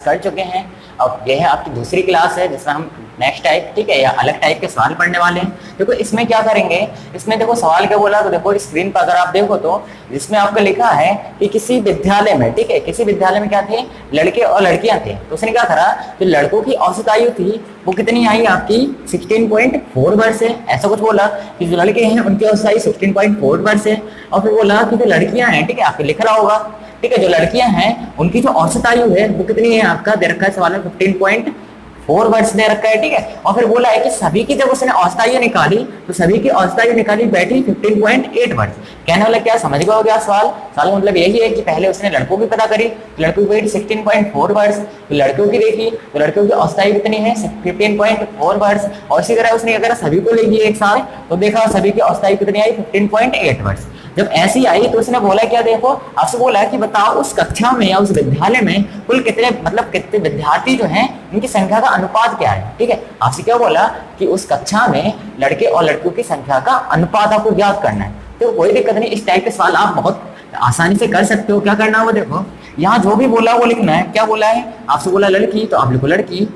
कर चुके हैं। अब यह है आपकी दूसरी क्लास है जिसमें हम नेक्स्ट टाइप, ठीक है, या अलग टाइप के सवाल पढ़ने वाले हैं। देखो इसमें क्या करेंगे, इसमें देखो सवाल क्या बोला, तो देखो स्क्रीन पर अगर आप देखो तो इसमें आपको लिखा है कि किसी विद्यालय में, ठीक है, किसी विद्यालय में क्या थे, लड़के और लड़कियां थे। तो उसने क्या करा, जो लड़कों की औसत आयु थी वो कितनी आई आपकी 16.4 वर्ष है। ऐसा कुछ बोला कि जो लड़के हैं उनकी औसत आयु 16.4 वर्ष है। और फिर बोला कि जो लड़कियां हैं, ठीक है, आपको लिख रहा होगा, ठीक है, जो लड़कियां हैं उनकी जो औसत आयु है वो कितनी है, आपका दे रखा है सवाल में 15.4 वर्ष दे रखा है, ठीक है। और फिर बोला है कि सभी की जब उसने औसत आयु निकाली तो सभी की औसत आयु निकाली बैठी 15.8 वर्ष। कहने वाला क्या समझ गया हो गया सवाल का मतलब यही है कि पहले उसने लड़कों की पता करी, लड़कों की बैठी 16.4 वर्ष, तो लड़कियों की देखी तो लड़कियों की औसत आयु कितनी है 15.4 वर्ष। और इसी तरह उसने अगर सभी को ले लिया एक साथ तो देखा सभी की औसत आयु कितनी आई 15.8 वर्ष। जब ऐसी आई तो उसने बोला क्या, देखो आपसे बोला कि बताओ उस कक्षा में या उस विद्यालय में कुल कितने मतलब कितने विद्यार्थी जो हैं उनकी संख्या का अनुपात क्या है, ठीक है। आपसे क्या बोला कि उस कक्षा में लड़के और लड़कियों की संख्या का अनुपात आपको ज्ञात करना है। तो कोई दिक्कत नहीं, इस टाइप के सवाल आप बहुत आसानी से कर सकते हो। क्या करना है वो देखो, यहाँ जो भी बोला वो लिखना है। क्या बोला है, आपसे बोला लड़की तो आप लिखो लड़की,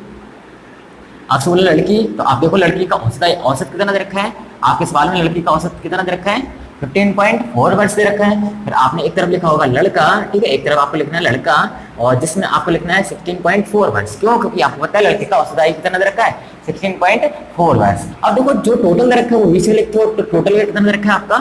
आपसे बोला लड़की तो आप देखो लड़की का औसत कितना दे रखा है, आपके सवाल में लड़की का औसत कितना दे रखा है 15.4 वर्ष दे रखा है। फिर आपने एक तरफ लिखा होगा लड़का, ठीक है, एक तरफ आपको लिखना है लड़का और जिसमें आपको लिखना है 16.4 वर्ष। क्यों, क्योंकि आपको पता है लड़के का औसत आयु कितना दे रखा है 16.4 वर्ष। अब देखो जो टोटल दे रखा है वो बीच में लिखते हो, तो टोटल कितना दे रखा है आपका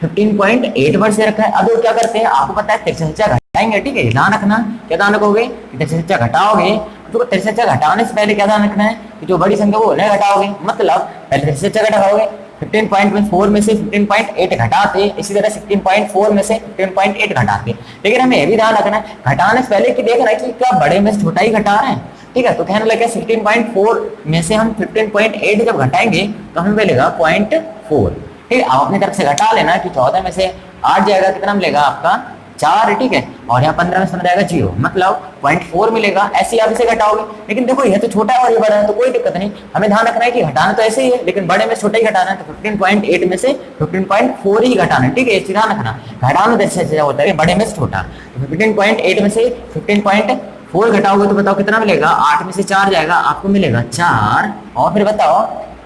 15.8 वर्ष दे रखा है। अब वो क्या करते हैं आपको पता है तिरछा घटाएंगे, ठीक है, ध्यान रखना क्या ध्यान रखोगे, तिरछा घटाओगे तो तिरछा घटाने से पहले क्या ध्यान रखना है कि जो बड़ी संख्या वो नहीं घटाओगे, मतलब पहले तिरछा घटाओगे 15.4 में से 15.8 घटाते, इसी तरह 16.4 में से 15.8 घटाते। लेकिन हमें यह भी ध्यान रखना है घटाने से पहले कि देखना है कि क्या बड़े में से छोटा ही घटा रहे हैं, ठीक है। तो कहने लगे 16.4 में से हम 15.8 जब घटाएंगे तो हमें मिलेगा 0.4, ठीक है। आप अपनी तरफ से घटा लेना कि 14 में से 8 जाएगा कितना मिलेगा आपका 4, ठीक है, और यहाँ 15 में से जाएगा 0, मतलब 0.4 मिलेगा। ऐसे आप इसे घटाओगे, लेकिन देखो ये तो छोटा है और ये बड़ा है तो कोई दिक्कत नहीं। हमें ध्यान रखना है कि घटाना तो ऐसे ही है लेकिन बड़े में छोटा ही घटाना है, तो 15.8 में से 15.4 ही घटाना है, ठीक है, इसे ध्यान रखना। घटाना तो ऐसे होता है बड़े में से छोटा, तो 15.8 में से 15.4 घटाओगे तो बताओ कितना मिलेगा, 8 में से 4 जाएगा आपको मिलेगा 4, और फिर बताओ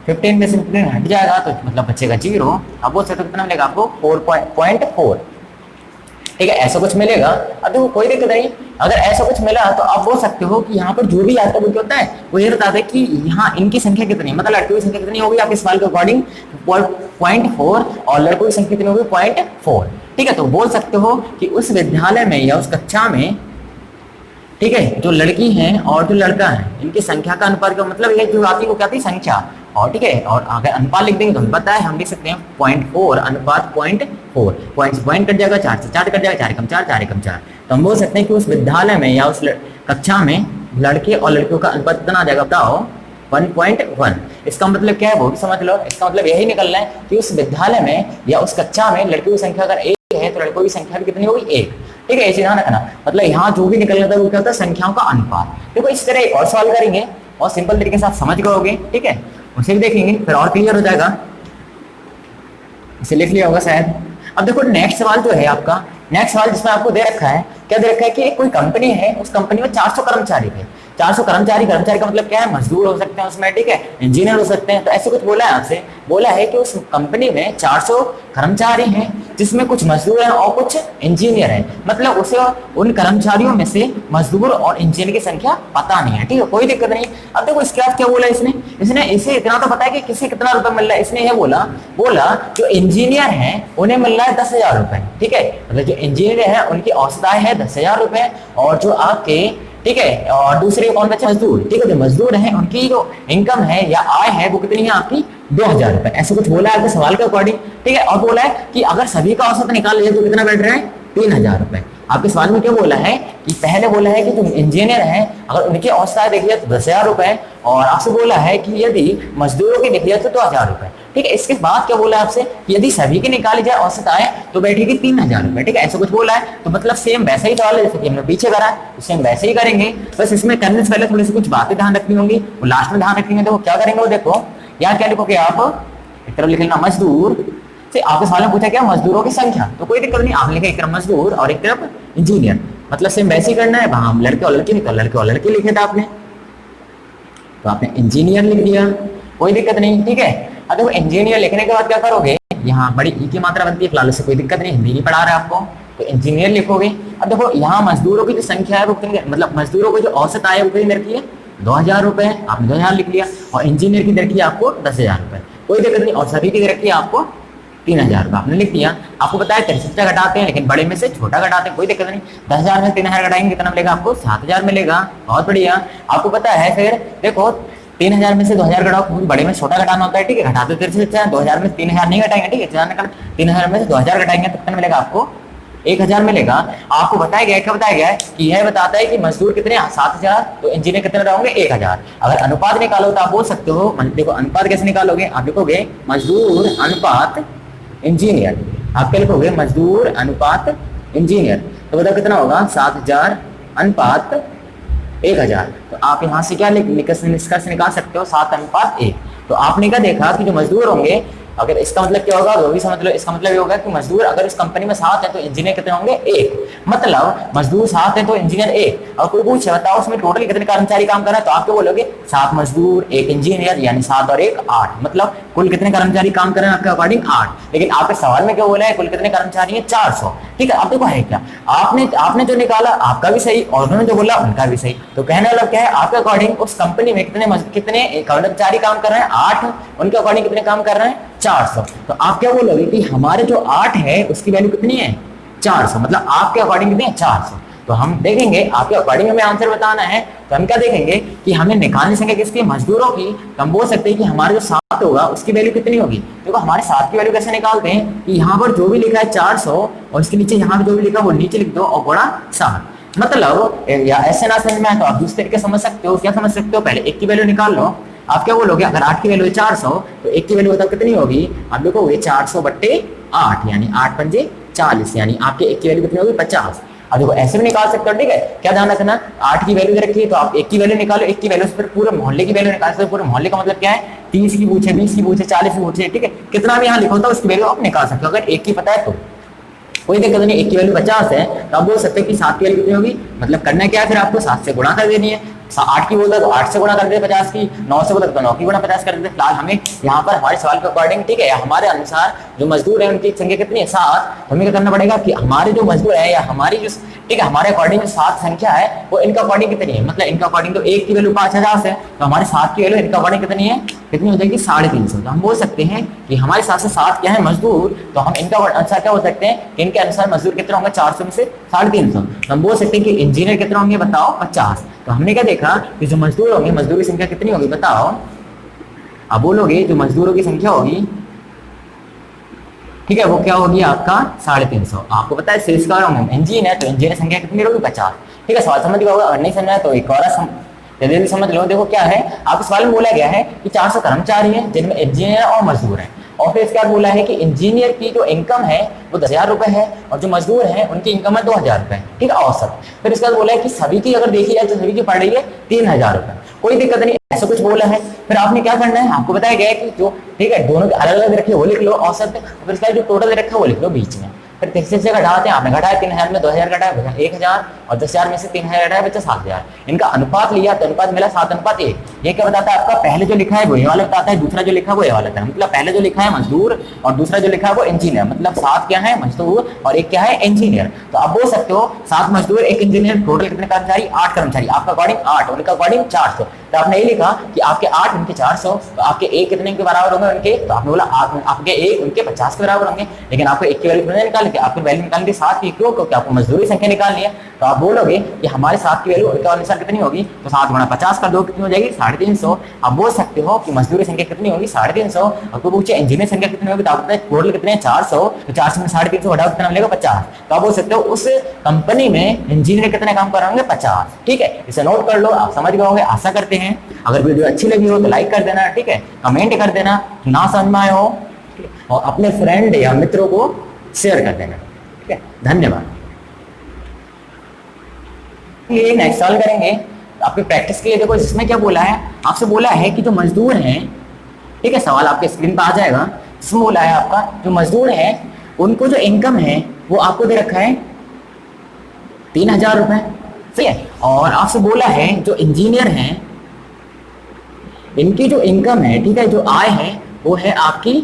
15 में से 15 हट जाएगा तो मतलब बचेगा 0। अब बोल सकते हो कितना मिलेगा आपको 4.4, ठीक है, ऐसा कुछ मिलेगा। अब देखो कोई दिक्कत नहीं, अगर ऐसा कुछ मिला तो आप बोल सकते हो कि यहाँ पर जो भी आता है वो क्या होता है, वो ये बताता है कि यहाँ इनकी संख्या कितनी, मतलब लड़कियों की संख्या कितनी होगी आपके सवाल के अकॉर्डिंग 0.4 और लड़कों की संख्या कितनी होगी 0.4, ठीक है। तो बोल सकते हो कि उस विद्यालय में या उस कक्षा में, ठीक है, जो लड़की हैं और जो लड़का है इनकी संख्या का अनुपात का मतलब ये जो आती है वो क्या आती है संख्या, और ठीक है, और अगर अनुपात लिख देंगे तो हमें पता है हम लिख सकते हैं 0.4 अनुपात 0.4, पॉइंट कट जाएगा 4 से 4 कट जाएगा 4 कम 4 4 कम 4, तो हम बोल सकते हैं कि उस विद्यालय में या उस कक्षा में लड़के और लड़कियों का अनुपात कितना आ जाएगा बताओ 1.1। इसका मतलब क्या है वो भी समझ लो, इसका मतलब यही निकलना है कि उस विद्यालय में या उस कक्षा में लड़कियों की संख्या अगर 1 है तो लड़कों की संख्या भी कितनी होगी 1, ठीक है, इसे ध्यान रखना। मतलब यहाँ जो भी निकलना था वो क्या होता है संख्याओं का अनुपात। देखो इस तरह एक और सवाल करेंगे और सिंपल तरीके से आप समझ गए, ठीक है, उसे भी देखेंगे फिर और क्लियर हो जाएगा, इसे लिख लिया होगा शायद। अब देखो नेक्स्ट सवाल जो है आपका, नेक्स्ट सवाल जिसमें आपको दे रखा है, क्या दे रखा है कि कोई कंपनी है, उस कंपनी में 400 कर्मचारी थे। 400 कर्मचारी का मतलब क्या है, मजदूर हो सकते हैं उसमें, ठीक है, इंजीनियर हो सकते हैं। तो ऐसे कुछ बोला है आपसे, बोला है कि उस कंपनी में 400 कर्मचारी हैं जिसमें कुछ मजदूर हैं और कुछ इंजीनियर हैं, मतलब उसे उन कर्मचारियों में से मजदूर और इंजीनियर की संख्या पता नहीं है, ठीक है, कोई दिक्कत नहीं। अब देखो इसके बाद क्या बोला इसने इसे इतना तो पता है कि किसे कितना रुपए मिल रहा है। इसने ये बोला जो इंजीनियर हैं उन्हें मिल रहा है 10,000 रुपए, ठीक है, मतलब जो इंजीनियर है उनकी औसत आय है 10,000 रुपए, और जो आपके, ठीक है, और दूसरे कौन बचे मजदूर, ठीक है, जो मजदूर हैं उनकी जो इनकम है या आय है वो कितनी है आपकी 2,000 रुपए। ऐसा कुछ बोला है आपके सवाल के अकॉर्डिंग, ठीक है, और बोला है कि अगर सभी का औसत निकाल लिया तो कितना बैठ रहा है 3,000 रुपए। आपके सवाल में क्या बोला है कि पहले बोला है कि जो इंजीनियर हैं अगर उनकी औसत आय देख लिया तो 10,000 रुपए, और आपसे बोला है कि यदि मजदूरों की देख लिया तो 2,000 रुपए, ठीक है। इसके बाद क्या बोला है आपसे कि यदि सभी की निकाली जाए औसत आय तो बैठेगी 3,000 रुपए, ठीक है, ऐसा कुछ बोला है। तो मतलब सेम वैसा ही सवाल है जैसे कि हमने पीछे करा है, तो सेम वैसे ही करेंगे, बस इसमें करने से पहले थोड़ी सी कुछ बातें ध्यान रखनी होंगी, वो लास्ट में ध्यान रखेंगे। देखो क्या करेंगे वो देखो, यहाँ क्या लिखोगे आप, एक तरफ लिख लेना मजदूर से, आपके सवाल में पूछा क्या मजदूरों की संख्या, तो कोई दिक्कत नहीं, आपने लिखा एक तरफ मजदूर और एक तरफ इंजीनियर, मतलब सेम वैसे ही करना है, वहां लड़के और लड़की निकल, लड़के और लड़के लिखे थे आपने, तो आपने इंजीनियर लिख दिया, कोई दिक्कत नहीं, ठीक है। अब देखो इंजीनियर लिखने के बाद क्या करोगे, यहाँ बड़ी ई की मात्रा बनती है, फिलहाल उससे कोई दिक्कत नहीं, हिंदी नहीं पढ़ा रहा है आपको, तो इंजीनियर लिखोगे। अब देखो यहाँ मजदूरों की जो संख्या है वो कितनी, मतलब मजदूरों को जो औसत आय है वो कितनी रखी है, 2000 रुपए, आपने 2000 लिख लिया, और इंजीनियर की दर की आपको 10,000 रुपए, कोई दिक्कत नहीं, और सभी की दर की आपको 3000 रुपए आपने लिख दिया। आपको पता है 63 घटाते हैं, लेकिन बड़े में से छोटा घटाते हैं, कोई दिक्कत नहीं, 10,000 में 3000 घटाएंगे कितना मिलेगा आपको, 7000 मिलेगा, बहुत बढ़िया। आपको पता है फिर देखो 3000 में से 2000 घटाओ, क्योंकि बड़े में छोटा घटाना होता है, ठीक है, घटाते 2000 में 3000 नहीं घटाएंगे, ठीक है, 3000 में से 2000 घटाएंगे तो कितना मिलेगा आपको, 1000 मिलेगा। आपको बताया गया, क्या बताया गया है कि यह बताता है कि मजदूर कितने 7000, तो इंजीनियर कितने रहेंगे 1000। अगर अनुपात निकालो तो आप बोल सकते हो, देखो अनुपात कैसे निकालोगे, आप लिखोगे मजदूर अनुपात इंजीनियर, आप क्या लिखोगे, मजदूर अनुपात इंजीनियर, तो बताओ कितना होगा, 7000 अनुपात 1000। तो आप यहाँ से क्या निष्कर्ष निकाल सकते हो, 7:1। तो आपने क्या देखा कि जो मजदूर होंगे, अगर इसका मतलब क्या होगा, वो भी समझ लो, इसका मतलब ये होगा कि मजदूर अगर इस कंपनी में 7 है तो इंजीनियर कितने होंगे, 1, मतलब मजदूर 7 है तो इंजीनियर 1। और कोई पूछे बताओ उसमें टोटल कितने कर्मचारी काम कर रहे हैं, तो आप क्या बोलोगे, 7 मजदूर 1 इंजीनियर, यानी 7 और 1 8, मतलब कुल कितने कर्मचारी काम कर रहे हैं आपके अकॉर्डिंग 8। लेकिन आपके सवाल में क्या बोला है, कुल कितने कर्मचारी है 400, ठीक है। अब देखो है क्या, आपने जो निकाला आपका भी सही, और उन्होंने जो बोला उनका भी सही, तो कहने वाला क्या है, आपके अकॉर्डिंग उस कंपनी में कितने कर्मचारी काम कर रहे हैं 8, उनके अकॉर्डिंग कितने काम कर रहे हैं 400। तो आप क्या बोलोगे कि हमारे जो 8 है उसकी वैल्यू कितनी है 400, मतलब आपके अकॉर्डिंग कितनी है 400। तो हम देखेंगे आपके अकॉर्डिंग हमें आंसर बताना है, तो हम क्या देखेंगे कि हमें निकालनी संख्या किसकी, मजदूरों की। तो हम बोल सकते हैं कि हमारे जो 7 होगा उसकी वैल्यू कितनी होगी। देखो हमारे 7 की वैल्यू कैसे निकालते हैं कि यहाँ पर जो भी लिखा है 400 और इसके नीचे यहाँ पर जो भी लिखा है वो नीचे लिख दो और गुणा 7। मतलब या ऐसे ना समझ में आए तो आप दूसरे तरीके समझ सकते हो। क्या समझ सकते हो, पहले 1 की वैल्यू निकाल लो। आप क्या बोलोगे, अगर 8 की वैल्यू है 400 तो 1 की वैल्यू बताओ कितनी होगी, आप लिखोगे 400/8, यानी 8 पंजे 40, यानी आपके 1 की वैल्यू कितनी होगी 50। अब देखो ऐसे भी निकाल सकते हो, ठीक है। क्या ध्यान रखना, 8 की वैल्यू रखी है तो आप 1 की वैल्यू निकालो, 1 की वैल्यू से फिर पूरे मोहल्ले की वैल्यू निकाल सकते हो। पूरे मोहल्ले का मतलब क्या है, 30 की पूछे, 20 की पूछे, 40 की पूछे, ठीक है, कितना भी यहाँ लिखो तो उसकी वैल्यू आप निकाल सकते हो। अगर 1 की पता है तो कोई दिक्कत नहीं, 1 की वैल्यू 50 है तो आप बोल सकते हैं कि 7 की वैल्यू कितनी होगी, मतलब करना क्या है, फिर आपको 7 से गुणा कर देनी है। 8 की बोलता तो 8 से गुणा कर देते 50 की, 9 से बोलता तो 9 की गुणा 50 कर देते। फिलहाल हमें यहाँ पर हमारे सवाल के अकॉर्डिंग, ठीक है, या हमारे अनुसार जो मजदूर है उनकी संख्या कितनी है 7। तो हमें क्या करना पड़ेगा कि हमारे जो मजदूर है या हमारी जो, ठीक है, हमारे अकॉर्डिंग जो 7 संख्या है वो इनका अकॉर्डिंग कितनी है, मतलब इनका अकॉर्डिंग तो 1 की वैल्यू 5000 है, तो हमारे 7 की वैल्यू इनका अकॉर्डिंग कितनी है, कितनी हो जाएगी 350। तो हम बोल सकते हैं कि हमारे 7 से 7 क्या है मजदूर, तो हम इनका अनुसार क्या बोल सकते हैं कि इनके अनुसार मजदूर कितने होंगे 400 में से 350। तो हम बोल सकते हैं कि इंजीनियर कितने होंगे बताओ 50। तो हमने क्या देखा कि जो मजदूर होंगे, मजदूर की संख्या कितनी होगी बताओ, अब बोलोगे जो मजदूरों की संख्या होगी, ठीक है, वो क्या होगी आपका 350। आपको पता है शेष का इंजीनियर, तो इंजीनियर संख्या कितनी होगी 50, ठीक है। सवाल समझ गया होगा, अगर नहीं समझा तो एक और जल्दी समझ लो। देखो क्या है, आपके सवाल में बोला गया है कि 400 कर्मचारी हैं जिनमें इंजीनियर और मजदूर हैं, और फिर इसके बाद बोला है कि इंजीनियर की जो इनकम है वो 10,000 रुपए है और जो मजदूर है उनकी इनकम है 2,000 रुपए, ठीक है, औसत। फिर इसके बाद बोला है कि सभी की अगर देखी जाए तो सभी की पड़ रही है 3,000 रुपए, कोई दिक्कत नहीं, ऐसा कुछ बोला है। फिर आपने क्या करना है, आपको बताया गया है कि जो, ठीक है, दोनों के अलग अलग रखे वो लिख लो औसत, फिर इसका जो टोटल रखा है वो लिख लो बीच में। फिर 33 से घटाते हैं, आपने घटाया 3000 में 2000 घटाया 1000, और 10,000 में से 3000 घटाया बचा 7,000। इनका अनुपात लिया तो अनुपात मिला 7:1। ये क्या बताता है आपका, पहले जो लिखा है वो ये वाला बताता है, दूसरा जो लिखा है वो ये वाला बताता है। मतलब पहले जो लिखा है मजदूर और दूसरा जो लिखा है वो इंजीनियर, मतलब 7 क्या है मजदूर और 1 क्या है इंजीनियर। तो आप बोल सकते हो 7 मजदूर 1 इंजीनियर, टोटल कितने कर्मचारी 8 कर्मचारी, आपका अकॉर्डिंग 8, उनका अकॉर्डिंग 400। तो आपने ये लिखा कि आपके 8 उनके 400, तो आपके 1 कितने के बराबर होंगे उनके, तो आपने बोला आपके 1 उनके 50 के बराबर होंगे। लेकिन आपको 1 की वैल्यू कितने निकाल के, आपकी वैल्यू निकाल दी 7 की, क्यों, क्योंकि आपको मजदूरी संख्या निकालनी है। तो आप बोलोगे कि हमारे 7 की वैल्यू उनके अनुसार कितनी होगी, तो 7 गुणा 50 कर दो, कितनी हो जाएगी 350। आप बोल सकते हो कि मजदूरी संख्या कितनी होगी 350। और कोई पूछे इंजीनियर संख्या कितनी होगी, तो आप बताए टोटल कितने 400, तो 400 में 350 हटाओ कितना मिलेगा 50। तो आप बोल सकते हो उस कंपनी में इंजीनियर कितने काम कर होंगे 50, ठीक है। इसे नोट कर लो, आप समझ गए होंगे आशा करते हैं। अगर वीडियो अच्छी लगी हो तो लाइक कर देना, ठीक है, कमेंट कर देना, ना समझ में आए हो और अपने फ्रेंड या मित्रों को शेयर कर देना, ठीक है। धन्यवाद। ये नेक्स्ट सवाल करेंगे आपके प्रैक्टिस के लिए। देखो इसमें क्या बोला है, आपसे बोला है कि जो मजदूर हैं, ठीक है, सवाल आपके स्क्रीन पर आ जाएगा। इसमें बोला है आपका जो मजदूर है उनको जो इनकम है वो आपको दे रखा है 3,000 रुपए, सही है। और आपसे बोला है जो इंजीनियर हैं इनकी जो इनकम है, ठीक है, जो आय है वो है आपकी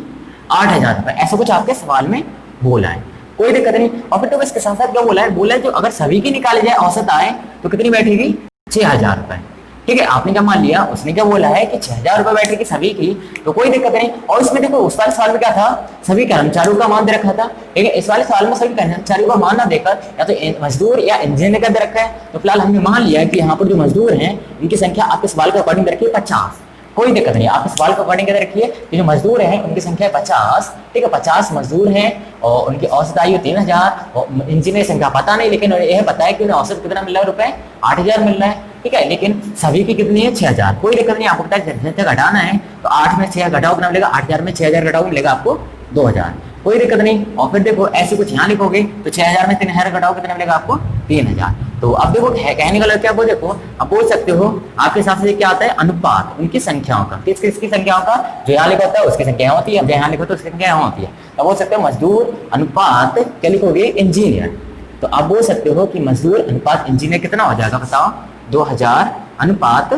8,000 रुपए, ऐसा कुछ आपके सवाल में बोला है, कोई दिक्कत नहीं। और फिर तो इसके साथ साथ क्या बोला है, बोला है जो अगर सभी की निकाली जाए औसत आय तो कितनी बैठेगी, 6,000 रुपए, ठीक है। आपने क्या मान लिया, उसने क्या बोला है कि 6,000 रुपए बैठेगी सभी की, तो कोई दिक्कत नहीं। और इसमें देखो उस वाले सवाल में क्या था, सभी कर्मचारियों का मान दे रखा था, ठीक है। इस वाले सवाल में सभी कर्मचारियों का मान ना देकर या तो मजदूर या इंजीनियर का दे रखा है, तो फिलहाल हमने मान लिया कि यहाँ पर जो मजदूर हैं इनकी संख्या आपके सवाल के अकॉर्डिंग दे रखी है 50, कोई दिक्कत नहीं। आप इस सवाल को अकॉर्डिंग क्या रखिए कि जो मजदूर हैं उनकी संख्या है 50, ठीक है, 50 मजदूर हैं और उनकी औसत आयु 3,000, और इंजीनियर संख्या पता नहीं, लेकिन यह पता है कि उन्हें औसत कितना मिल रहा है, रुपए 8,000 मिल रहा है, ठीक है। लेकिन सभी की कितनी है, 6,000, कोई दिक्कत नहीं। आपको पता है जनसंख्या घटाना है तो 8 में 6 घटाओ कितना मिलेगा, 8,000 में 6,000 घटाओ मिलेगा आपको 2,000, कोई दिक्कत नहीं। और फिर देखो ऐसे कुछ यहाँ लिखोगे तो 6,000 में 3,000 घटाओ कितना मिलेगा आपको, 3,000। तो अब देखो कहने का मतलब क्या, देखो अब बोल सकते हो आपके हिसाब से क्या आता है, अनुपात उनकी संख्याओं का, किसकी संख्याओं का, जो यहाँ लिखा होता है उसकी संख्या होती है, यहाँ लिखो तो उसकी संख्या यहाँ होती है। तो बोल सकते हो मजदूर अनुपात क्या लिखोगे, इंजीनियर। तो आप बोल सकते हो कि मजदूर अनुपात इंजीनियर कितना हो जाएगा, बताओ, 2,000 अनुपात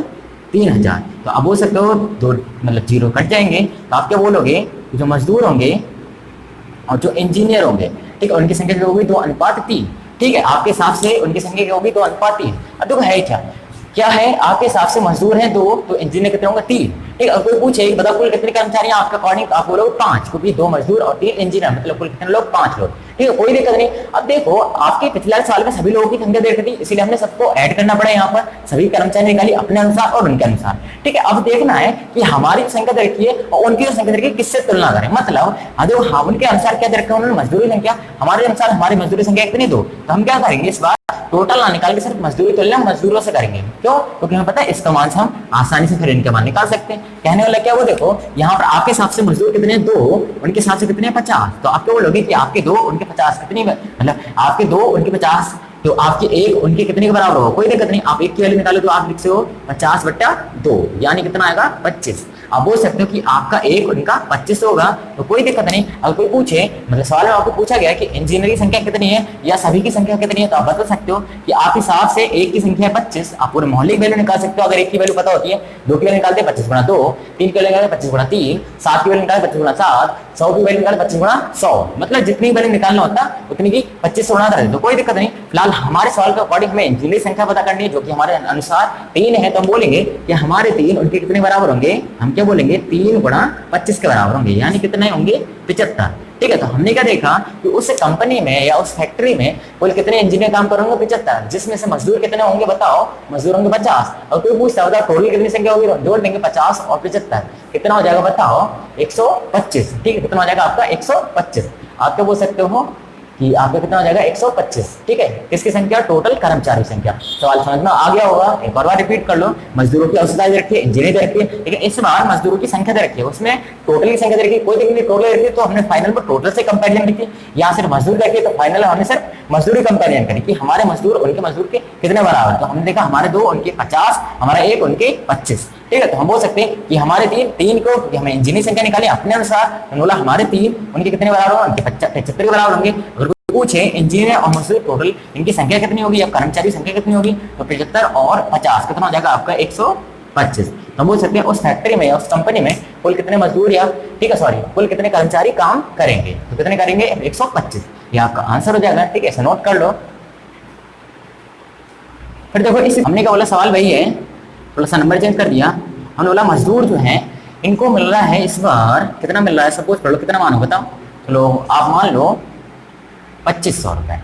3,000। तो आप बोल सकते हो दो मतलब 0 कट जाएंगे, तो आप क्या बोलोगे, जो मजदूर होंगे और जो इंजीनियर होंगे, ठीक है, उनकी संख्या क्या होगी, 2:3, ठीक है। आपके हिसाब से उनकी संख्या क्या होगी, 2:3। अब देखो है क्या है, आपके हिसाब से मजदूर हैं 2 तो इंजीनियर कितने होंगे, 3, ठीक है। और कोई पूछे बताओ कुल कितने कर्मचारी हैं आपके अकॉर्डिंग, आप बोलोगे 5, क्योंकि 2 मजदूर और 3 इंजीनियर, मतलब कुल कितने लोग, 5 लोग, ठीक है, कोई दिक्कत नहीं। अब देखो आपके पिछले साल में सभी लोगों की संख्या दे रखी थी, इसीलिए हमने सबको ऐड करना पड़ा यहाँ पर, सभी कर्मचारी निकाली अपने अनुसार और उनके अनुसार, ठीक है। अब देखना है कि हमारी जो संख्या दे रखी है और उनकी जो संख्या दे रखी है किससे तुलना करें, मतलब देखो उनके अनुसार क्या दे रखा है उन्होंने, मजदूरी संख्या, हमारे अनुसार हमारी मजदूरी संख्या कितनी, 2, तो हम क्या करेंगे इस बार टोटल ना निकाल के सिर्फ मजदूरी तुलना मजदूरों से करेंगे, क्यों, क्योंकि हमें पता है इसका मान से हम आसानी से फिर इनके मान निकाल सकते हैं। कहने वाला क्या, वो देखो यहाँ पर आपके हिसाब से मजदूर कितने, 2, उनके हिसाब से कितने, 50, तो आप क्या बोलोगे कि आपके 2 उनके 50 कितनी, मतलब आपके 2 उनके 50, तो आपकी 1 उनके कितने के बराबर होगा, कोई दिक्कत नहीं। आप 1 की वैल्यू निकालो तो आप लिख सकते हो 50/2, यानी कितना आएगा, 25। आप बोल सकते हो कि आपका 1 उनका 25 होगा, तो कोई दिक्कत नहीं। अगर कोई पूछे, मतलब सवाल में आपको पूछा गया कि इंजीनियर की संख्या कितनी है या सभी की संख्या कितनी है, तो आप बता सकते हो कि आप हिसाब से 1 की संख्या है 25, आप पूरे मोहल्ले की वैल्यू निकाल सकते हो। अगर 1 की वैल्यू पता होती है, 2 की वैल्यू निकालते हैं 25×2, 3 की वैल्यू निकालते 25×3, 7 की वैल्यू निकालते 25×7, 100 की वैल्यू निकालते 25×100, मतलब जितनी वैल्यू निकालना होता उतनी की 25 से गुणा कर देते, तो कोई दिक्कत नहीं। फिलहाल हमारे सवाल के अकॉर्डिंग हमें इंजीनियर संख्या पता करनी है, जो कि हमारे अनुसार 3 है, तो हम बोलेंगे कि हमारे 3 उनके कितने बराबर होंगे, हम क्या बोलेंगे, 3×25 के बराबर होंगे, यानी कितने होंगे, 75, ठीक है। तो हमने क्या देखा कि उस कंपनी में या उस फैक्ट्री में कुल कितने इंजीनियर काम करेंगे, 75, जिसमें से मजदूर कितने होंगे, बताओ, मजदूर होंगे 50, और कोई पूछता है टोटल कितनी संख्या होगी, जोड़ देंगे 50 और 75, कितना हो जाएगा, बताओ, 125, ठीक है, कितना हो जाएगा आपका, 125। आप क्या बोल सकते हो कि आपका कितना हो जाएगा, 125, ठीक है। किसकी संख्या, टोटल कर्मचारी संख्या। सवाल समझ में आ गया होगा, एक और बार रिपीट कर लो, मजदूरों की औसत आय रखिए, इंजीनियर दे रखिए, लेकिन इस बार मजदूरों की संख्या दे रखी है, उसमें टोटल की संख्या दे रखी है, कोई दिक्कत नहीं, टोटल रखिए तो हमने फाइनल पर टोटल से कंपैरिजन रखी, यहाँ सिर्फ मजदूर रखिए तो फाइनल हमने सिर्फ मजदूरी कंपैरिजन करी कि हमारे मजदूर उनके मजदूर के कितने बराबर, तो हमने देखा हमारे 2 उनके 50, हमारा 1 उनके 25, ठीक है। तो हम बोल सकते हैं कि हमारे 3 को हमें इंजीनियर संख्या निकाली अपने अनुसार, बोला हमारे 3 उनके कितने बराबर होंगे, उनके 75 के बराबर होंगे। अगर पूछे इंजीनियर और मजदूर टोटल इनकी संख्या कितनी होगी या कर्मचारी संख्या कितनी होगी, तो 75 और 50 कितना हो जाएगा आपका, 125। हम बोल सकते हैं उस फैक्ट्री में या उस कंपनी में कुल कितने मजदूर या, ठीक है, सॉरी, कुल कितने कर्मचारी काम करेंगे, तो कितने करेंगे, 125, ये आपका आंसर हो जाएगा, ठीक है, इसे नोट कर लो। फिर देखो इस हमने क्या बोला, सवाल वही है, थोड़ा सा नंबर चेंज कर दिया, हमने बोला मजदूर जो है इनको मिल रहा है इस बार कितना मिल रहा है, सपोज कर लो कितना मानो, बताओ, चलो आप मान लो 2500 रुपए,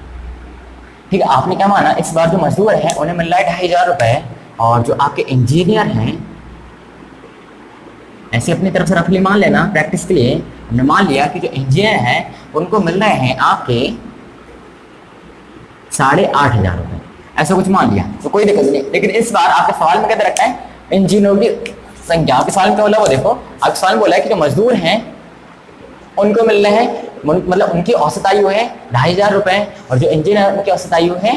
ठीक है। आपने क्या माना, इस बार जो मजदूर है उन्हें मिल रहा है 2,500 रुपए, और जो आपके इंजीनियर हैं, ऐसे अपनी तरफ से रफली मान लेना प्रैक्टिस के लिए, हमने मान लिया कि जो इंजीनियर हैं उनको मिल रहे हैं आपके 8,500 रुपए, ऐसा कुछ मान लिया, तो कोई दिक्कत नहीं। लेकिन इस बार आपके सवाल में क्या रखा है, इंजीनियरों की संख्या, आपके सवाल में क्या बोला, वो देखो आपके सवाल में बोला है कि जो मजदूर हैं उनको मिल रहे हैं, मतलब उनकी औसत आयु है 2,500 रुपए, और जो इंजीनियर उनकी औसत आयु है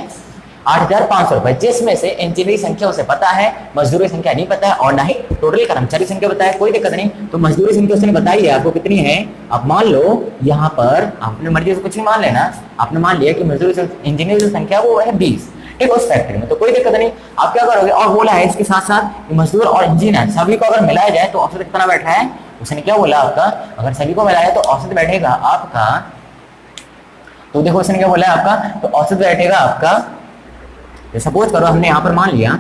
8,500 रुपए, जिसमें से इंजीनियर की संख्या उसे पता है, मजदूरी संख्या नहीं पता है, और ना ही टोटल कर्मचारी संख्या पता है, कोई दिक्कत नहीं। तो मजदूरी संख्या उसने बताई है आपको कितनी है, आप मान लो यहाँ पर अपनी मर्जी से कुछ नहीं मान लेना, आपने मान लिया कि मजदूरी इंजीनियर की संख्या वो है 20, ठीक है, उस फैक्ट्री में, तो कोई दिक्कत नहीं। आप क्या करोगे, और बोला है इसके साथ साथ मजदूर और इंजीनियर सभी को अगर मिलाया जाए तो औसत कितना बैठा है, उसने क्या बोला आपका, अगर सभी को मिलाया तो औसत बैठेगा आपका, तो देखो उसने क्या बोला है आपका, तो औसत बैठेगा आपका, सपोज करो हमने यहाँ पर मान लिया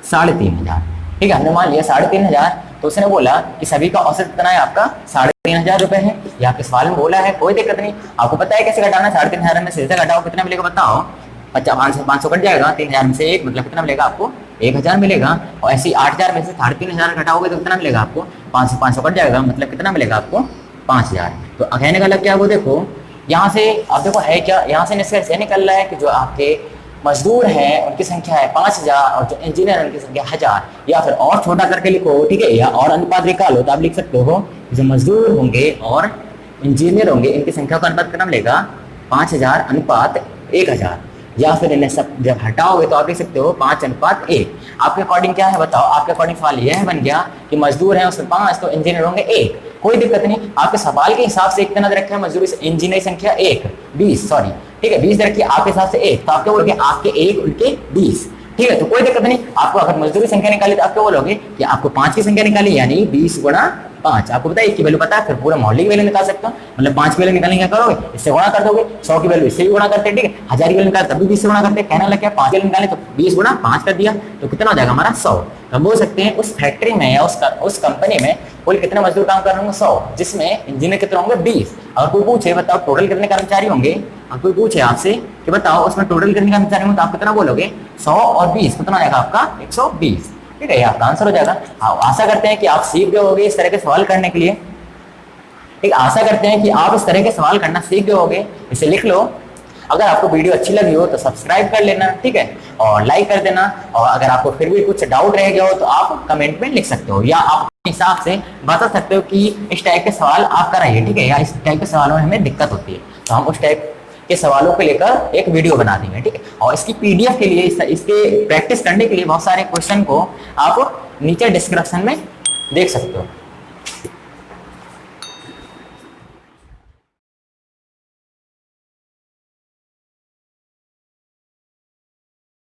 3,500, ठीक है, हमने मान लिया 3,500, तो उसने बोला कि सभी का औसत कितना है आपका 3,500 रुपए है। ये आपके सवाल में बोला है, कोई दिक्कत नहीं, आपको पता है कैसे घटाना, 3,500 में से घटाओ कितना मिलेगा बताओ, 500 कट जाएगा, 3,000 में से 1 मतलब कितना मिलेगा आपको 1,000 मिलेगा, और ऐसे 8,000 में से 3,500 घटाओगे तो कितना मिलेगा आपको 500 कट जाएगा, मतलब कितना मिलेगा आपको 5,000। तो कहने का लग क्या है वो देखो, यहाँ से आप देखो है क्या, यहाँ से निष्कर्ष यह निकल रहा है कि जो आपके मजदूर हैं उनकी संख्या है 5,000 और जो इंजीनियर उनकी संख्या 1,000, या फिर और छोटा करके लिखो, ठीक है, या और अनुपात निकालो तो आप लिख सकते हो जो मजदूर होंगे और इंजीनियर होंगे इनकी संख्या का अनुपात कितना मिलेगा 5,000 अनुपात 1,000, या फिर इन्हें सब जब हटाओगे तो आप लिख सकते हो 5:1। आपके अकॉर्डिंग क्या है बताओ, आपके अकॉर्डिंग सवाल यह बन गया कि मजदूर हैं उसमें 5 तो इंजीनियर होंगे 1, कोई दिक्कत नहीं, आपके सवाल के हिसाब से कितना रखा है मजदूर इंजीनियर संख्या 20, सॉरी, ठीक है 20 रखिए आपके हिसाब से 1, तो आप क्या बोलोगे आपके 1 उनके 20, ठीक है, तो कोई दिक्कत नहीं। आपको अगर मजदूरी संख्या निकाली तो आप क्या बोलोगे कि आपको 5 की संख्या निकाली, यानी 20 गुणा 5, आपको पता है एक की वैल्यू पता है, फिर पूरा मोहल्ले की वैल्यू निकाल सकते हो, मतलब 5 की वैल्यू निकालने क्या करोगे, इससे गुणा कर दोगे, 100 की वैल्यू इससे भी गुणा करते हैं, ठीक है, 1000 की वैल्यू निकाले तब भी 20 से गुणा करते हैं, कहना लग गया 5 की वैल्यू निकाले तो 20 गुणा 5 कर दिया, तो कितना हो जाएगा हमारा 100। तो हम बोल सकते हैं उस फैक्ट्री में या उस कंपनी में कुल कितने मजदूर काम कर रहे होंगे 100, जिसमें इंजीनियर कितने होंगे 20। अगर कोई पूछे बताओ टोटल कितने कर्मचारी होंगे, अगर कोई पूछे आपसे कि बताओ उसमें टोटल कितने कर्मचारी होंगे, तो आप कितना बोलोगे 100 और 20 कितना हो जाएगा आपका 120, ठीक है, ये आपका आंसर हो जाएगा। आशा करते हैं कि आप सीख गए होंगे इस तरह के सवाल करने के लिए, ठीक, आशा करते हैं कि आप इस तरह के सवाल करना सीख गए होंगे, इसे लिख लो। अगर आपको वीडियो अच्छी लगी हो तो सब्सक्राइब कर लेना, ठीक है, और लाइक कर देना, और अगर आपको फिर भी कुछ डाउट रह गया हो तो आप कमेंट में लिख सकते हो, या आप अपने हिसाब से बता सकते हो कि इस टाइप के सवाल आप कराइए, ठीक है, या इस टाइप के सवालों में हमें दिक्कत होती है, तो हम उस टाइप के सवालों को लेकर एक वीडियो बना देंगे, ठीक है। और इसकी पीडीएफ के लिए, इसके प्रैक्टिस करने के लिए बहुत सारे क्वेश्चन को आप नीचे डिस्क्रिप्शन में देख सकते हो।